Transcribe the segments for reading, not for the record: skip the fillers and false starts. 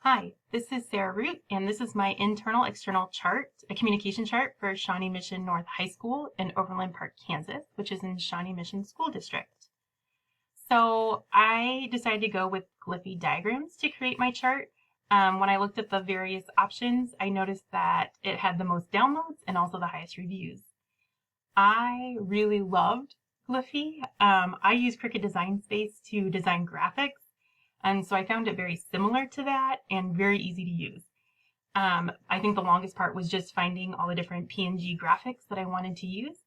Hi, this is SRoot, and this is my internal-external chart, a communication chart for Shawnee Mission North High School in Overland Park, Kansas, which is in Shawnee Mission School District. So I decided to go with Glyphy diagrams to create my chart. When I looked at the various options, I noticed that it had the most downloads and also the highest reviews. I really loved Glyphy. I use Cricut Design Space to design graphics. And so I found it very similar to that and very easy to use. I think the longest part was just finding all the different PNG graphics that I wanted to use,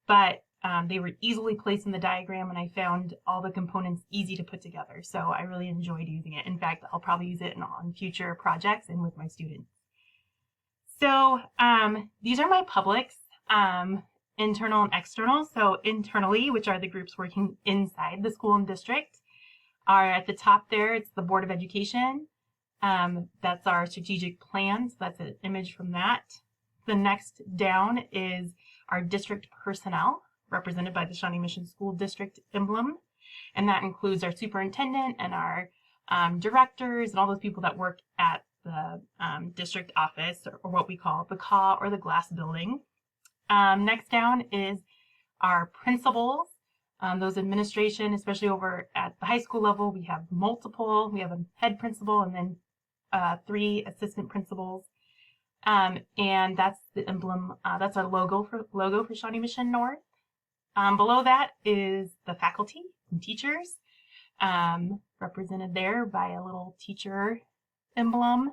but they were easily placed in the diagram and I found all the components easy to put together. So I really enjoyed using it. In fact, I'll probably use it on future projects and with my students. So these are my publics, internal and external. So internally, which are the groups working inside the school and district, are at the top there. It's the Board of Education. That's our strategic plan. So that's an image from that. The next down is our district personnel, represented by the Shawnee Mission School District emblem. And that includes our superintendent and our directors and all those people that work at the district office, or what we call the CAW or the glass building. Next down is our principals. Those administration, especially over at the high school level, we have multiple. We have a head principal and then 3 assistant principals. And that's the emblem. That's our logo for Shawnee Mission North. Below that is the faculty and teachers, represented there by a little teacher emblem.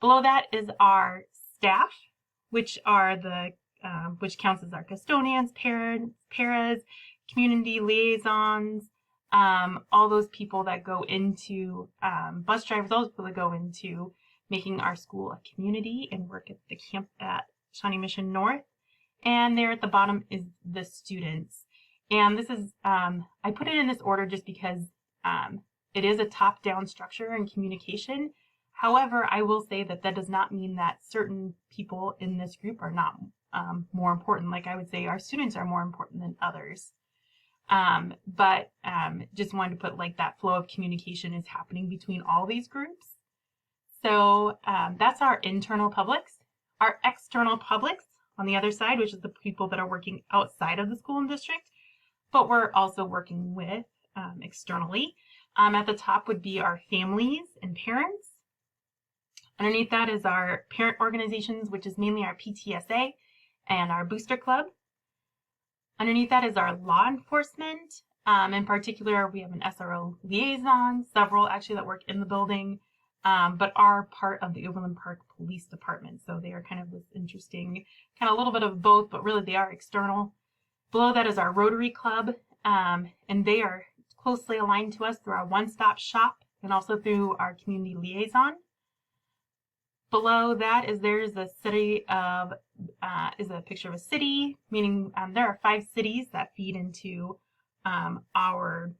Below that is our staff, which counts as our custodians, parents, paras, community liaisons, all those people that go into bus drivers, all those people that go into making our school a community and work at the camp at Shawnee Mission North. And there at the bottom is the students. And this is, I put it in this order just because it is a top-down structure in communication. However, I will say that that does not mean that certain people in this group are not more important. Like I would say our students are more important than others. But just wanted to put like that flow of communication is happening between all these groups. So that's our internal publics. Our external publics on the other side, which is the people that are working outside of the school and district, but we're also working with externally. At the top would be our families and parents. Underneath that is our parent organizations, which is mainly our PTSA and our booster club. Underneath that is our law enforcement. In particular, we have an SRO liaison, several actually that work in the building, but are part of the Overland Park Police Department. So they are kind of this interesting, kind of a little bit of both, but really they are external. Below that is our Rotary Club, and they are closely aligned to us through our one-stop shop and also through our community liaison. Below that is there's a city of is a picture of a city, meaning there are 5 cities that feed into our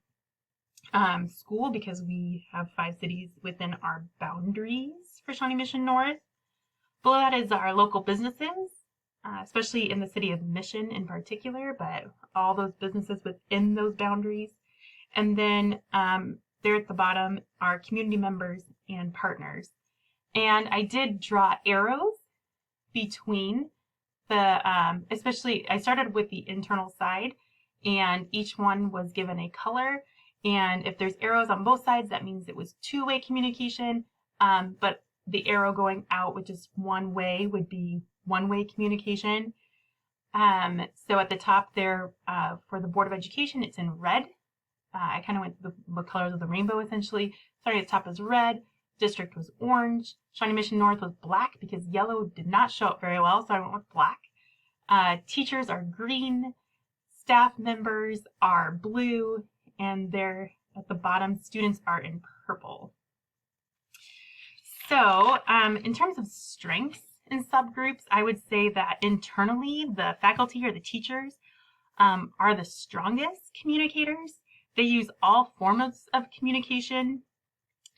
school because we have 5 cities within our boundaries for Shawnee Mission North. Below that is our local businesses, especially in the city of Mission in particular, but all those businesses within those boundaries. And then there at the bottom are community members and partners. And I did draw arrows between the, especially I started with the internal side and each one was given a color. And if there's arrows on both sides, that means it was 2-way communication. But the arrow going out, which is one way, would be 1-way communication. So at the top there, for the Board of Education, it's in red. I kind of went the colors of the rainbow essentially. Starting at the top is red. District was orange. Shawnee Mission North was black because yellow did not show up very well, so I went with black. Teachers are green. Staff members are blue. And there at the bottom, students are in purple. So in terms of strengths in subgroups, I would say that internally, the faculty or the teachers are the strongest communicators. They use all forms of communication.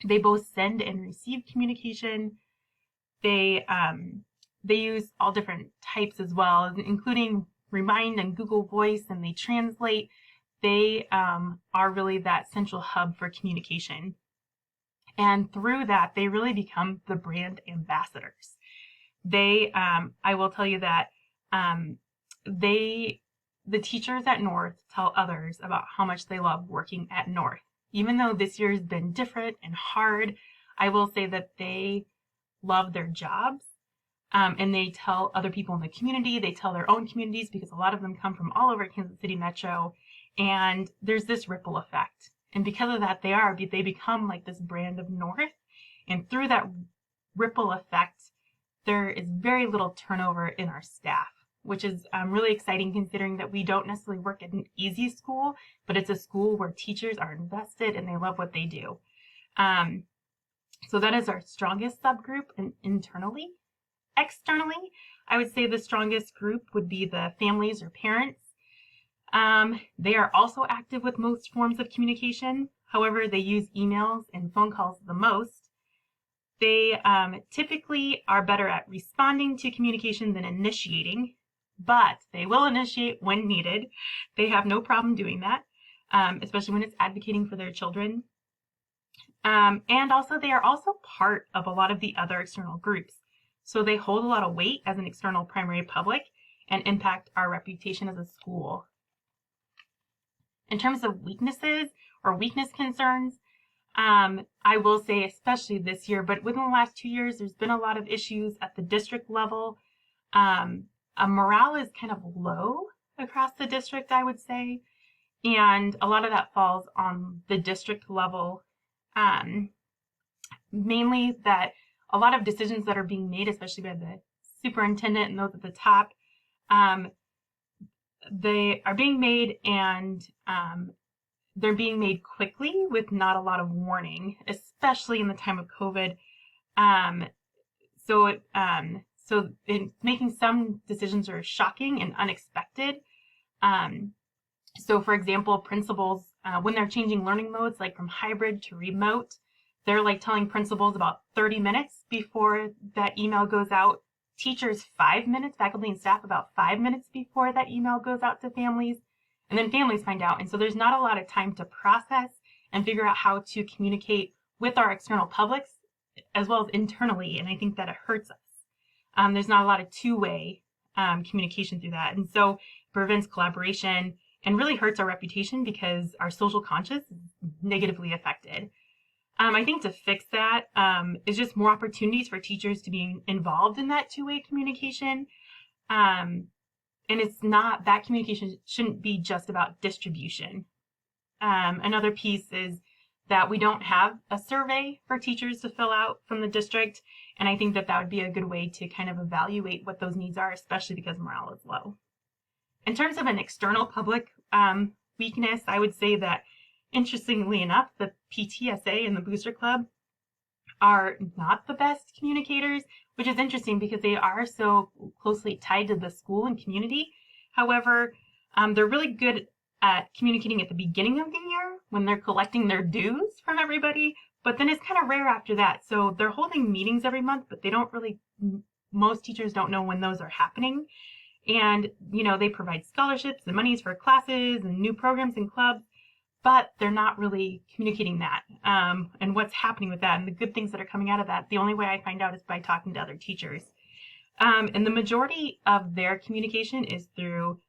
They both send and receive communication. They use all different types as well, including Remind and Google Voice, and they translate. They are really that central hub for communication. And through that, they really become the brand ambassadors. I will tell you that the teachers at North tell others about how much they love working at North. Even though this year has been different and hard, I will say that they love their jobs. And they tell other people in the community, they tell their own communities, because a lot of them come from all over Kansas City Metro. And there's this ripple effect. And because of that, they become like this brand of North. And through that ripple effect, there is very little turnover in our staff, which is really exciting considering that we don't necessarily work at an easy school, but it's a school where teachers are invested and they love what they do. So that is our strongest subgroup internally. Externally, I would say the strongest group would be the families or parents. They are also active with most forms of communication. However, they use emails and phone calls the most. They typically are better at responding to communication than initiating, but they will initiate when needed. They have no problem doing that, especially when it's advocating for their children. And also, they are also part of a lot of the other external groups. So they hold a lot of weight as an external primary public and impact our reputation as a school. In terms of weaknesses or weakness concerns, I will say, especially this year, but within the last 2 years, there's been a lot of issues at the district level. Morale is kind of low across the district, I would say, and a lot of that falls on the district level. Mainly that a lot of decisions that are being made, especially by the superintendent and those at the top, they are being made and they're being made quickly with not a lot of warning, especially in the time of COVID. So making some decisions are shocking and unexpected. So for example, principals, when they're changing learning modes, like from hybrid to remote, they're like telling principals about 30 minutes before that email goes out. Teachers 5 minutes, faculty and staff about 5 minutes before that email goes out to families. And then families find out. And so there's not a lot of time to process and figure out how to communicate with our external publics as well as internally. And I think that it hurts us. There's not a lot of two-way communication through that. And so it prevents collaboration and really hurts our reputation because our social conscience is negatively affected. I think to fix that is just more opportunities for teachers to be involved in that two-way communication. And it's not, that communication shouldn't be just about distribution. Another piece is that we don't have a survey for teachers to fill out from the district. And I think that that would be a good way to kind of evaluate what those needs are, especially because morale is low. In terms of an external public weakness, I would say that, interestingly enough, the PTSA and the Booster Club are not the best communicators, which is interesting because they are so closely tied to the school and community. However, they're really good at communicating at the beginning of the year when they're collecting their dues from everybody, but then it's kind of rare after that. So they're holding meetings every month, but they don't really, most teachers don't know when those are happening. And, you know, they provide scholarships and monies for classes and new programs and clubs, but they're not really communicating that and what's happening with that and the good things that are coming out of that. The only way I find out is by talking to other teachers. And the majority of their communication is through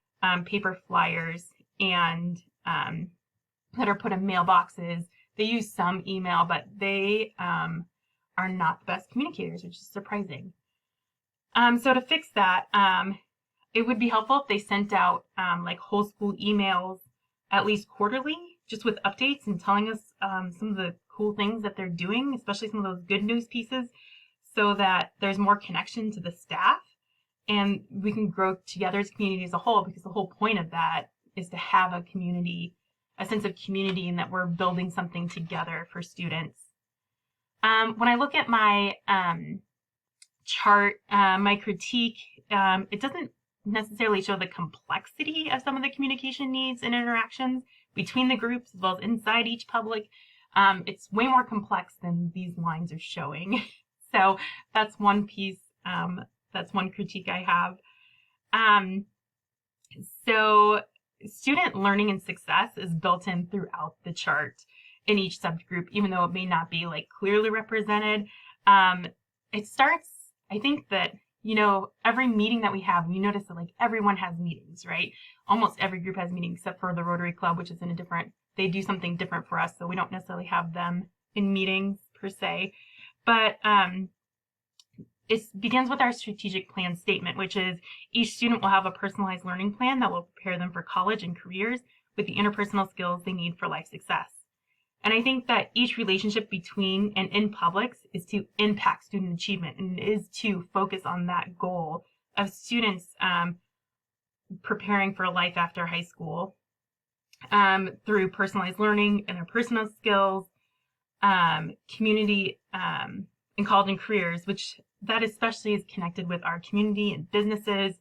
paper flyers and that are put in mailboxes. They use some email, but they are not the best communicators, which is surprising. So to fix that, it would be helpful if they sent out like whole school emails at least quarterly, just with updates and telling us some of the cool things that they're doing, especially some of those good news pieces, so that there's more connection to the staff and we can grow together as a community as a whole, because the whole point of that is to have a community, a sense of community, and that we're building something together for students. When I look at my chart, my critique, it doesn't necessarily show the complexity of some of the communication needs and interactions between the groups as well as inside each public. It's way more complex than these lines are showing. So that's one piece, that's one critique I have. So student learning and success is built in throughout the chart. in each subgroup, even though it may not be like clearly represented. It starts, I think that, every meeting that we have, we notice that like everyone has meetings, right? Almost every group has meetings except for the Rotary Club, which is they do something different for us. So we don't necessarily have them in meetings per se. But it begins with our strategic plan statement, which is each student will have a personalized learning plan that will prepare them for college and careers with the interpersonal skills they need for life success. And I think that each relationship between and in Publix is to impact student achievement and is to focus on that goal of students preparing for life after high school through personalized learning and their personal skills, community and college and careers, which that especially is connected with our community and businesses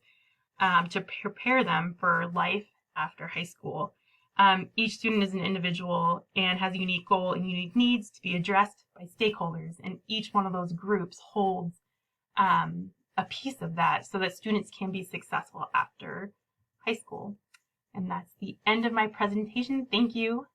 to prepare them for life after high school. Each student is an individual and has a unique goal and unique needs to be addressed by stakeholders, and each one of those groups holds a piece of that so that students can be successful after high school. And that's the end of my presentation. Thank you.